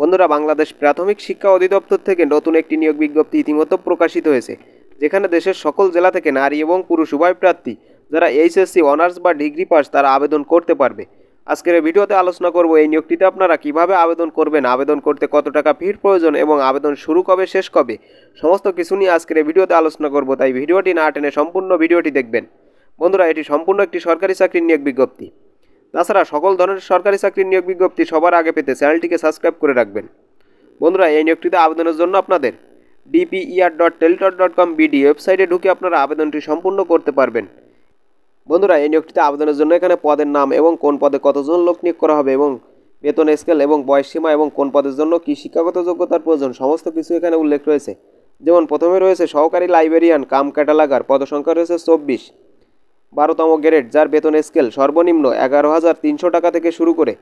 বন্ধুরা, বাংলাদেশ প্রাথমিক শিক্ষা অধিদপ্তর থেকে নতুন একটি নিয়োগ বিজ্ঞপ্তি ইতিমধ্যে প্রকাশিত হয়েছে, যেখানে দেশের সকল জেলা থেকে নারী এবং পুরুষ উভয় প্রার্থী যারা এইচএসসি অনার্স বা ডিগ্রি পাস তারা আবেদন করতে পারবে। আজকের এই ভিডিওতে আলোচনা করব এই নিয়োগটিতে আপনারা কিভাবে আবেদন করবেন, আবেদন করতে কত টাকা ফির প্রয়োজন এবং আবেদন শুরু কবে শেষ কবে, সমস্ত কিছু নিয়ে আজকের এই ভিডিওতে আলোচনা করব। তাই ভিডিওটি না টেনে সম্পূর্ণ ভিডিওটি দেখবেন। বন্ধুরা, এটি সম্পূর্ণ একটি সরকারি চাকরির নিয়োগ বিজ্ঞপ্তি। তাছাড়া সকল ধরনের সরকারি চাকরির নিয়োগ বিজ্ঞপ্তি সবার আগে পেতে চ্যানেলটিকে সাবস্ক্রাইব করে রাখবেন। বন্ধুরা, এই নিয়োগটিতে আবেদনের জন্য আপনাদের dper.teletot.com/bd ওয়েবসাইটে ঢুকে আপনারা আবেদনটি সম্পূর্ণ করতে পারবেন। বন্ধুরা, এই নিয়োগটিতে আবেদনের জন্য এখানে পদের নাম এবং কোন পদে কতজন লোক নিয়োগ করা হবে এবং বেতন স্কেল এবং বয়সসীমা এবং কোন পদের জন্য কী শিক্ষাগত যোগ্যতার প্রয়োজন সমস্ত কিছু এখানে উল্লেখ রয়েছে। যেমন প্রথমে রয়েছে সহকারী লাইব্রেরিয়ান কাম ক্যাটালগার, পদসংখ্যা রয়েছে 24, 12তম গ্রেড, যার বেতন স্কেল সর্বনিম্ন 11,300 টাকা থেকে শুরু করে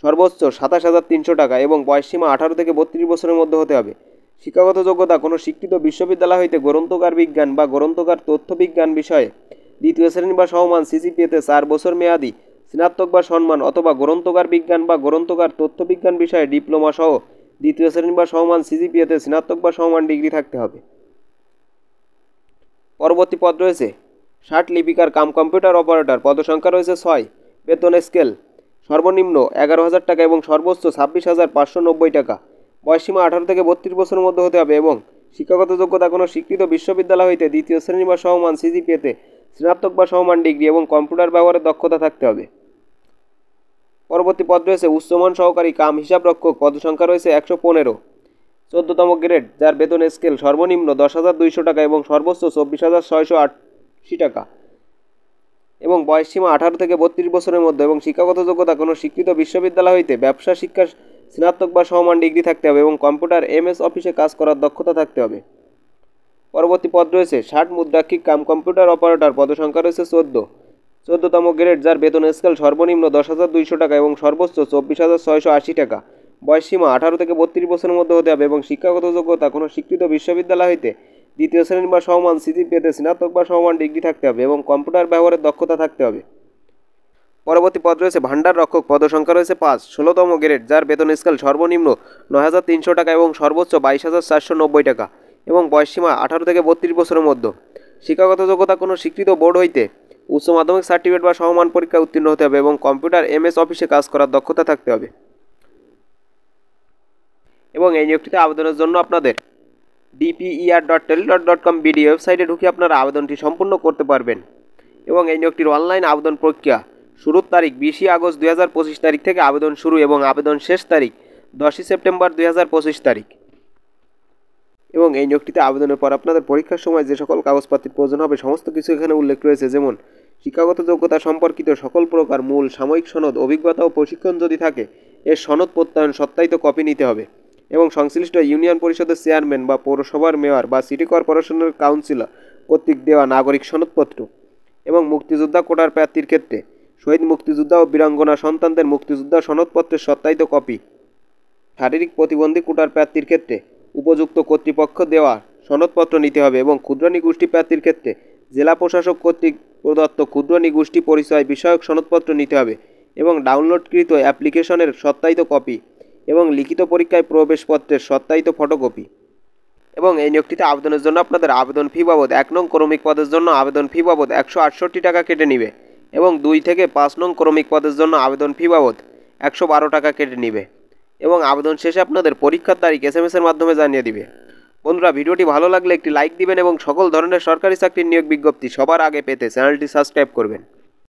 সর্বোচ্চ 27,300 টাকা এবং বয়সসীমা 18 থেকে 32 বছরের মধ্যে হতে হবে। শিক্ষাগত যোগ্যতা কোনো স্বীকৃত বিশ্ববিদ্যালয় হইতে গ্রন্থকার বিজ্ঞান বা গ্রন্থকার তথ্য বিজ্ঞান বিষয়ে দ্বিতীয় শ্রেণী বা সমমান সিজিপিএতে 4 বছর মেয়াদি স্নাতক বা সম্মান অথবা গ্রন্থকার বিজ্ঞান বা গ্রন্থকার তথ্য বিজ্ঞান বিষয়ে ডিপ্লোমা সহ দ্বিতীয় শ্রেণী বা সমমান সিজিপিএতে স্নাতক বা সমমান ডিগ্রি থাকতে হবে। পরবর্তী পদ রয়েছে ষাট লিপিকার কাম কম্পিউটার অপারেটর, পদসংখ্যা রয়েছে 6, বেতন স্কেল সর্বনিম্ন 11,000 টাকা এবং সর্বোচ্চ 26,590 টাকা, বয়সসীমা 18 থেকে 32 বছরের মধ্যে হতে হবে এবং শিক্ষাগত যোগ্যতা কোনো স্বীকৃত বিশ্ববিদ্যালয় হইতে দ্বিতীয় শ্রেণী বা সমমান সিজিপিএতে স্নাতক বা সমমান ডিগ্রি এবং কম্পিউটার ব্যবহারের দক্ষতা থাকতে হবে। পরবর্তী পদ রয়েছে উচ্চমান সহকারী কাম হিসাবরক্ষক, পদসংখ্যা রয়েছে 115, 14তম গ্রেড, যার বেতন স্কেল সর্বনিম্ন 10,200 টাকা এবং সর্বোচ্চ 24,680 টাকা এবং বয়সসীমা 18 থেকে 32 বছরের মধ্যে এবং শিক্ষাগত যোগ্যতা কোনো স্বীকৃত বিশ্ববিদ্যালয় হইতে ব্যবসা শিক্ষার স্নাতক বা সমমান ডিগ্রি থাকতে হবে এবং কম্পিউটার এমএস অফিসে কাজ করার দক্ষতা থাকতে হবে। পরবর্তী পদ রয়েছে 60 মুদ্রাক্ষিক কাম কম্পিউটার অপারেটর, পদসংখ্যা রয়েছে 14তম গ্রেড, যার বেতন স্কেল সর্বনিম্ন 10,200 টাকা এবং সর্বোচ্চ 24,680 টাকা, বয়সসীমা 18 থেকে 32 বছরের মধ্যে হতে হবে এবং শিক্ষাগত যোগ্যতা কোনো স্বীকৃত বিশ্ববিদ্যালয় হইতে দ্বিতীয় শ্রেণী বা সমমান সিজিপিএতে স্নাতক বা সমমান ডিগ্রি থাকতে হবে এবং কম্পিউটার ব্যবহারের দক্ষতা থাকতে হবে। পরবর্তী পদ রয়েছে ভান্ডার রক্ষক, পদসংখ্যা রয়েছে 5, 16তম গ্রেড, যার বেতন স্কেল সর্বনিম্ন 9,300 টাকা এবং সর্বোচ্চ 22,490 টাকা এবং বয়সসীমা 18 থেকে 32 বছরের মধ্যে। শিক্ষাগত যোগ্যতা কোনো স্বীকৃত বোর্ড হইতে উচ্চ মাধ্যমিক সার্টিফিকেট বা সমমান পরীক্ষায় উত্তীর্ণ হতে হবে এবং কম্পিউটার এমএস অফিসে কাজ করার দক্ষতা থাকতে হবে। এবং এই নিয়োগটিতে আবেদনের জন্য আপনাদের dper.teletot.com/bd ওয়েবসাইটে ঢুকে আপনারা আবেদনটি সম্পূর্ণ করতে পারবেন। এবং এই নিয়োগটির অনলাইন আবেদন প্রক্রিয়া শুরুর তারিখ 20 আগস্ট 2025 তারিখ থেকে আবেদন শুরু এবং আবেদন শেষ তারিখ 10 সেপ্টেম্বর 2025 তারিখ। এবং এই নিয়োগটিতে আবেদনের পর আপনাদের পরীক্ষার সময় যে সকল কাগজপত্রের প্রয়োজন হবে সমস্ত কিছু এখানে উল্লেখ রয়েছে। যেমন শিক্ষাগত যোগ্যতা সম্পর্কিত সকল প্রকার মূল সাময়িক সনদ, অভিজ্ঞতা ও প্রশিক্ষণ যদি থাকে এর সনদ প্রত্যয়ন সত্যায়িত কপি নিতে হবে এবং সংশ্লিষ্ট ইউনিয়ন পরিষদের চেয়ারম্যান বা পৌরসভার মেয়র বা সিটি কর্পোরেশনের কাউন্সিলর কর্তৃক দেওয়া নাগরিক সনদপত্র এবং মুক্তিযোদ্ধা কোটার প্রার্থীর ক্ষেত্রে শহীদ মুক্তিযোদ্ধা ও বীরাঙ্গনা সন্তানদের মুক্তিযোদ্ধা সনদপত্রের সত্যায়িত কপি, শারীরিক প্রতিবন্ধী কোটার প্রার্থীর ক্ষেত্রে উপযুক্ত কর্তৃপক্ষ দেওয়া সনদপত্র নিতে হবে এবং ক্ষুদ্র নিগোষ্ঠী প্রার্থীর ক্ষেত্রে জেলা প্রশাসক কর্তৃক প্রদত্ত ক্ষুদ্র নিগোষ্ঠী পরিচয় বিষয়ক সনদপত্র নিতে হবে এবং ডাউনলোডকৃত অ্যাপ্লিকেশনের সত্যায়িত কপি এবং লিখিত পরীক্ষায় প্রবেশপত্রের সত্যায়িত ফটোকপি। এবং এই নিয়োগটিতে আবেদনের জন্য আপনাদের আবেদন ফি বাবদ 1 নং ক্রমিক পদের জন্য আবেদন ফি বাবদ 168 টাকা কেটে নিবে এবং 2 থেকে 5 নং ক্রমিক পদের জন্য আবেদন ফি বাবদ 112 টাকা কেটে নিবে এবং আবেদন শেষে আপনাদের পরীক্ষার তারিখ SMS এর মাধ্যমে জানিয়ে দিবে। বন্ধুরা, ভিডিওটি ভালো লাগলে একটি লাইক দিবেন এবং সকল ধরনের সরকারি চাকরির নিয়োগ বিজ্ঞপ্তি সবার আগে পেতে চ্যানেলটি সাবস্ক্রাইব করবেন।